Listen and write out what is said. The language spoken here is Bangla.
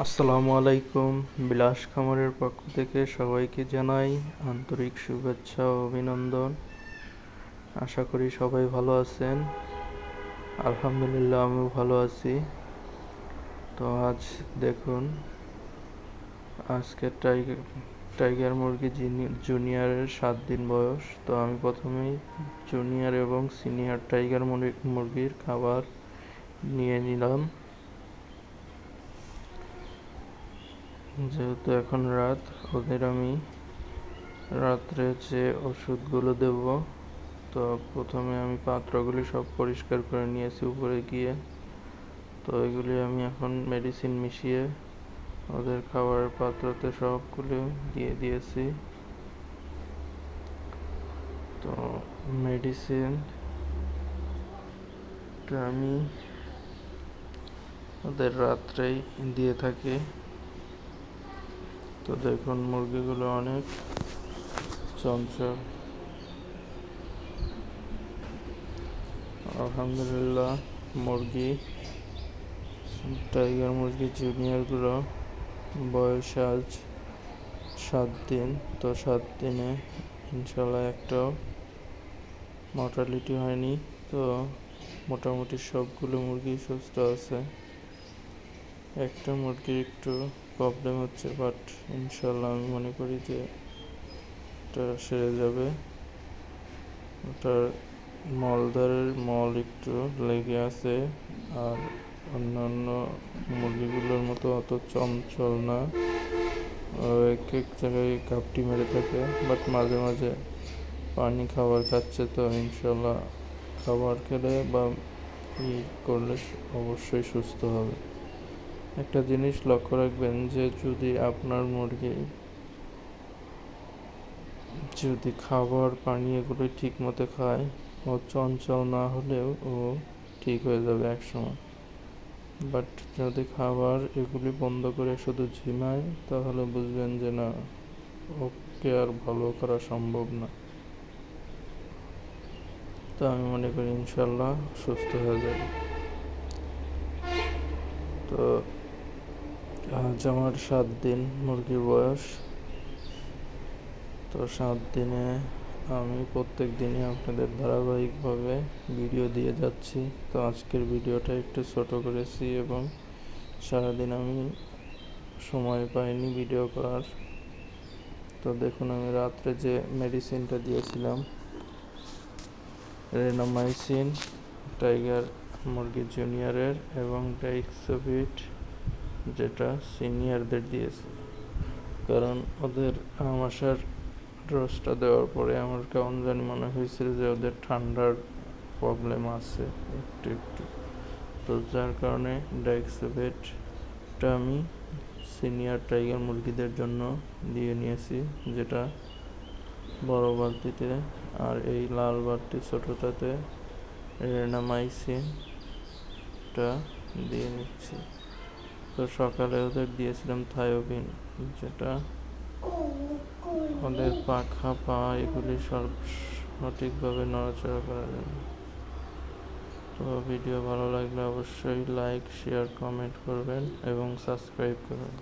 আসসালামু আলাইকুম। বিলাস খামারের পক্ষ থেকে সবাইকে জানাই আন্তরিক শুভেচ্ছা ও অভিনন্দন। আশা করি সবাই ভালো আছেন। আলহামদুলিল্লাহ আমিও ভালো আছি। তো আজ দেখুন, আজকে টাইগার মুরগি জুনিয়রের 7 দিন বয়স। তো আমি প্রথমেই জুনিয়র এবং সিনিয়র টাইগার মুরগির খাবার নিয়ে নিলাম। যেহেতু এখন রাত, ওদের আমি রাত্রে যে ওষুধগুলো দেব, তো প্রথমে আমি পাত্রগুলি সব পরিষ্কার করে নিয়েছি উপরে গিয়ে। তো এগুলি আমি এখন মেডিসিন মিশিয়ে ওদের খাবারের পাত্রতে সবগুলো দিয়ে দিয়েছি। তো মেডিসিনটা আমি ওদের রাত্রেই দিয়ে থাকি। তো দেখুন, মুরগিগুলো অনেক চঞ্চল। আলহামদুলিল্লাহ, টাইগার মুরগি জুনিয়রগুলো বয়স আজ 7 দিন। তো 7 দিনে ইনশাল্লাহ একটাও মর্টালিটি হয়নি। তো মোটামুটি সবগুলো মুরগি সুস্থ আছে। একটা মুরগির একটু প্রবলেম হচ্ছে, বাট ইনশাল্লাহ আমি মনে করি যে এটা সেরে যাবে। ওটার মলদ্বারের মল একটু লেগে আছে, আর অন্যান্য মুরগিগুলোর মতো অত চঞ্চল না। এক এক জায়গায় ঘাপটি মেরে থাকে, বাট মাঝে মাঝে পানি খাবার খাচ্ছে। তো ইনশাল্লাহ খাবার খেলে বা করলে অবশ্যই সুস্থ হবে। একটা জিনিস লক্ষ্য রাখবেন যে যদি আপনার মুরগি যদি খাবার পানি এগুলো ঠিক মতো খায়, ও চঞ্চল না হলেও ও ঠিক হয়ে যাবে একসময়। বাট যদি খাবার এগুলি বন্ধ করে শুধু ঝিমায়, তাহলে বুঝবেন যে না, ওকে আর ভালো করা সম্ভব না। তো আমি মনে করি ইনশাল্লাহ সুস্থ হয়ে যাবে। তো আজ আমার 7 দিন মুরগির বয়স। তো 7 দিনে আমি প্রত্যেক দিনই আপনাদের ধারাবাহিকভাবে ভিডিও দিয়ে যাচ্ছি। তো আজকের ভিডিওটা একটু ছোট করেছি এবং সারাদিন আমি সময় পাইনি ভিডিও করার। তো দেখুন, আমি রাত্রে যে মেডিসিনটা দিয়েছিলাম, রেনামাইসিন টাইগার মুরগি জুনিয়রের এবং ডাইক্সোভিট, যেটা সিনিয়রদের দিয়েছি। কারণ ওদের আমাশার ডোজটা দেওয়ার পরে আমার কেমন জানি মনে হয়েছিল যে ওদের ঠান্ডার প্রবলেম আছে একটু একটু। তো যার কারণে ডাইক্সোভেটটা আমি সিনিয়র টাইগার মুরগিদের জন্য দিয়ে নিয়েছি, যেটা বড় বালতিতে, আর এই লাল বালতি ছোটোটাতে রেনামাইসিনটা দিয়ে নিচ্ছি। তো সকালে ওদের দিয়েছিলাম থায়োবিন, যেটা ওদের পাখা পা এগুলি সঠিকভাবে নড়াচড়া করার জন্য। তো ভিডিও ভালো লাগলে অবশ্যই লাইক, শেয়ার, কমেন্ট করবেন এবং সাবস্ক্রাইব করবেন।